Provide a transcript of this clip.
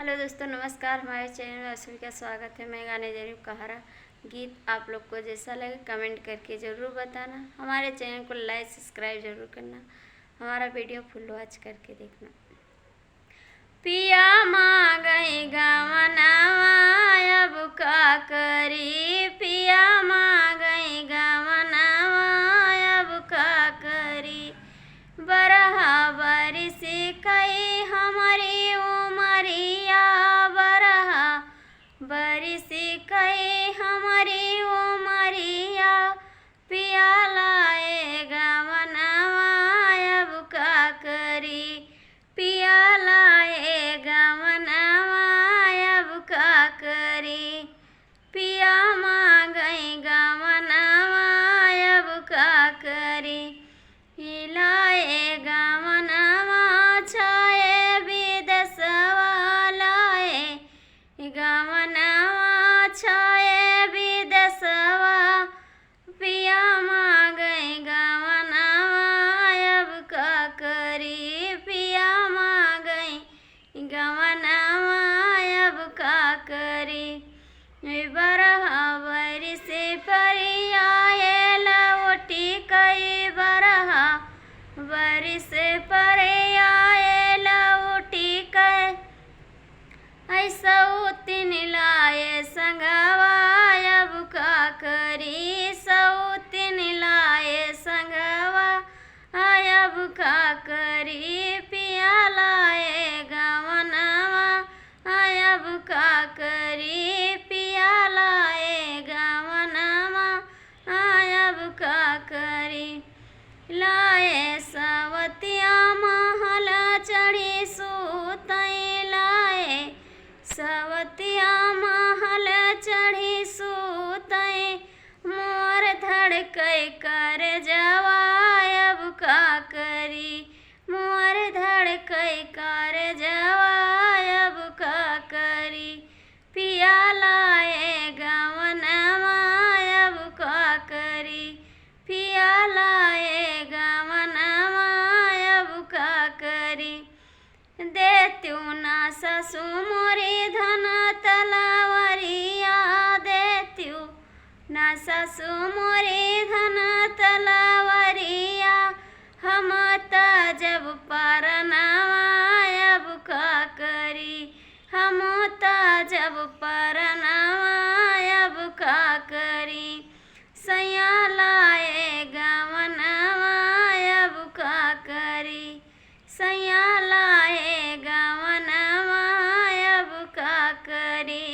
Hello दोस्तों, नमस्कार। हमारे चैनल में आप सभी का स्वागत है। मैं गाने जा रही हूँ कहारा गीत। आप लोग को जैसा लगे कमेंट करके ज़रूर बताना। हमारे चैनल को लाइक सब्सक्राइब जरूर करना। हमारा वीडियो फुल वॉच करके देखना। पिया माँ गई गवनावा अब का करी, पिया माँ गई गवनावा अब का करी। बरहा बरिस कई हमारी उमरिया, बरहा बरिस कई हमारी उमरिया। पिया लाए गवनावा अब का करी, पिया लाए गवनावा अब का करी। पिया माँ गई गवनावा अब का करी। लाए गवनावा छाए विदेशवा, लाए गवनावा छाए विदेशवा। पिया माँ गई गवनावा अब का करी, पिया माँ गई गवनावा अब का करी। बरहा बरिस परी आए लौटी कई, बरहा बरिस परे आए लौटी कई। ऐसा तीन लाए संगवा अब का करी, सौतीन लाए संगवा अब का करी। पिया लाए गवनावा अब का करी, पिया लाए गवनावा अब का करी। लाए सवतिया महल चढ़ी सूतई, लाए सवतिया महल चढ़ी सूतई। मोर धड़कई कर जवा अब का करी, मोर धड़कई कर जवा अब का करी। पिया लाए गवनावा अब का करी, पिया लाए गवनावा अब का करी। देत्यू ना ससु मोरी धन तलवरिया, देत्यू ना ससु मोरी धन तलवरिया। हम त जब परनावा अब का करी, हम त जब परनावा अब का करी। सैया लाए गवनावा अब का करी, सैया लाए गवनावा अब का करी।